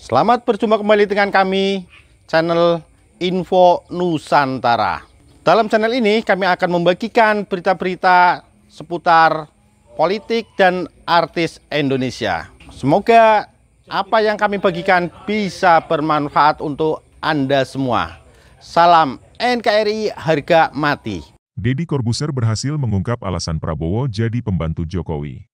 Selamat berjumpa kembali dengan kami, channel Info Nusantara. Dalam channel ini kami akan membagikan berita-berita seputar politik dan artis Indonesia. Semoga apa yang kami bagikan bisa bermanfaat untuk Anda semua. Salam NKRI harga mati. Deddy Corbuzier berhasil mengungkap alasan Prabowo jadi pembantu Jokowi.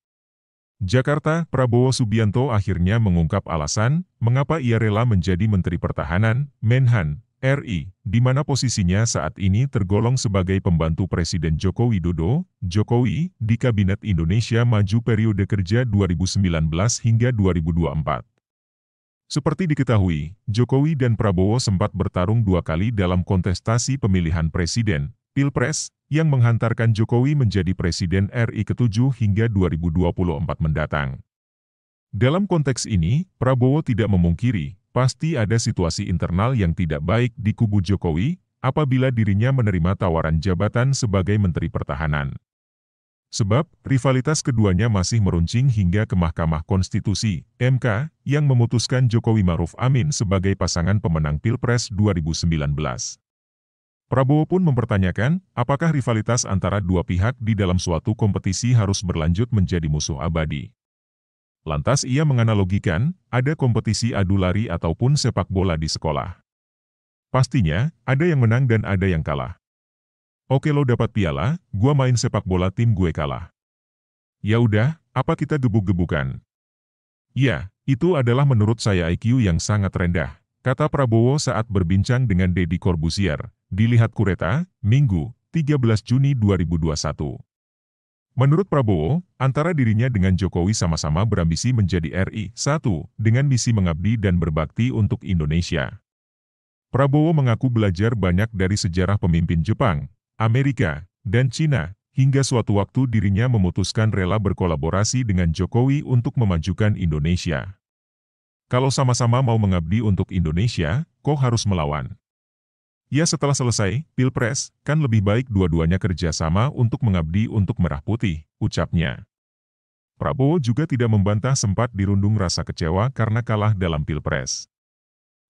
Jakarta, Prabowo Subianto akhirnya mengungkap alasan mengapa ia rela menjadi Menteri Pertahanan, Menhan, RI, di mana posisinya saat ini tergolong sebagai pembantu Presiden Joko Widodo, Jokowi, di Kabinet Indonesia Maju periode kerja 2019 hingga 2024. Seperti diketahui, Jokowi dan Prabowo sempat bertarung 2 kali dalam kontestasi pemilihan presiden, Pilpres, yang menghantarkan Jokowi menjadi Presiden RI ke-7 hingga 2024 mendatang. Dalam konteks ini, Prabowo tidak memungkiri, pasti ada situasi internal yang tidak baik di kubu Jokowi, apabila dirinya menerima tawaran jabatan sebagai Menteri Pertahanan. Sebab, rivalitas keduanya masih meruncing hingga ke Mahkamah Konstitusi, MK, yang memutuskan Jokowi Ma'ruf Amin sebagai pasangan pemenang Pilpres 2019. Prabowo pun mempertanyakan, apakah rivalitas antara dua pihak di dalam suatu kompetisi harus berlanjut menjadi musuh abadi. Lantas ia menganalogikan, ada kompetisi adu lari ataupun sepak bola di sekolah. Pastinya, ada yang menang dan ada yang kalah. Oke lo dapat piala, gua main sepak bola tim gue kalah. Ya udah, apa kita gebuk-gebukan? Ya, itu adalah menurut saya IQ yang sangat rendah, kata Prabowo saat berbincang dengan Deddy Corbuzier, dilihat Kureta, Minggu, 13 Juni 2021. Menurut Prabowo, antara dirinya dengan Jokowi sama-sama berambisi menjadi RI 1, dengan misi mengabdi dan berbakti untuk Indonesia. Prabowo mengaku belajar banyak dari sejarah pemimpin Jepang, Amerika, dan Cina, hingga suatu waktu dirinya memutuskan rela berkolaborasi dengan Jokowi untuk memajukan Indonesia. Kalau sama-sama mau mengabdi untuk Indonesia, kok harus melawan? Ya setelah selesai, Pilpres, kan lebih baik dua-duanya kerjasama untuk mengabdi untuk Merah Putih, ucapnya. Prabowo juga tidak membantah sempat dirundung rasa kecewa karena kalah dalam Pilpres.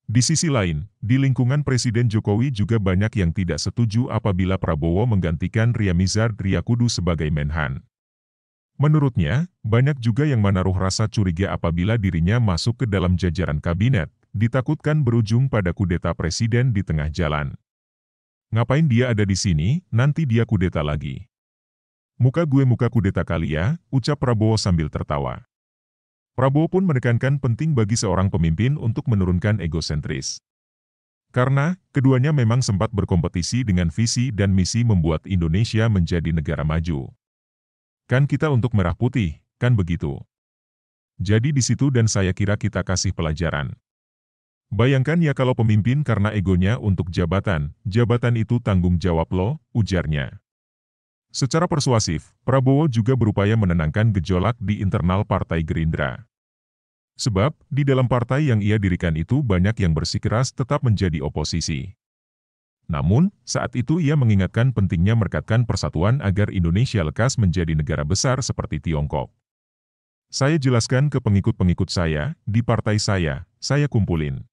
Di sisi lain, di lingkungan Presiden Jokowi juga banyak yang tidak setuju apabila Prabowo menggantikan Riamizard Triakudu sebagai Menhan. Menurutnya, banyak juga yang menaruh rasa curiga apabila dirinya masuk ke dalam jajaran kabinet, ditakutkan berujung pada kudeta presiden di tengah jalan. Ngapain dia ada di sini, nanti dia kudeta lagi. Muka gue muka kudeta kali ya, ucap Prabowo sambil tertawa. Prabowo pun menekankan penting bagi seorang pemimpin untuk menurunkan egosentris. Karena, keduanya memang sempat berkompetisi dengan visi dan misi membuat Indonesia menjadi negara maju. Kan kita untuk Merah Putih, kan begitu. Jadi di situ dan saya kira kita kasih pelajaran. Bayangkan ya kalau pemimpin karena egonya untuk jabatan, jabatan itu tanggung jawab lo, ujarnya. Secara persuasif, Prabowo juga berupaya menenangkan gejolak di internal Partai Gerindra. Sebab, di dalam partai yang ia dirikan itu banyak yang bersikeras tetap menjadi oposisi. Namun, saat itu ia mengingatkan pentingnya merekatkan persatuan agar Indonesia lekas menjadi negara besar seperti Tiongkok. Saya jelaskan ke pengikut-pengikut saya, di partai saya kumpulin.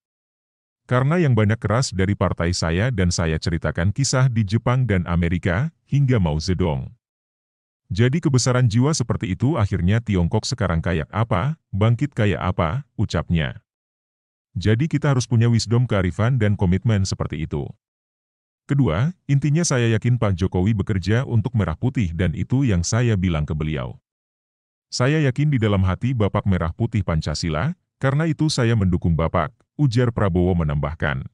Karena yang banyak keras dari partai saya dan saya ceritakan kisah di Jepang dan Amerika, hingga Mao Zedong. Jadi kebesaran jiwa seperti itu akhirnya Tiongkok sekarang kayak apa, bangkit kayak apa, ucapnya. Jadi kita harus punya wisdom kearifan dan komitmen seperti itu. Kedua, intinya saya yakin Pak Jokowi bekerja untuk Merah Putih dan itu yang saya bilang ke beliau. Saya yakin di dalam hati Bapak Merah Putih Pancasila, karena itu saya mendukung Bapak, ujar Prabowo menambahkan.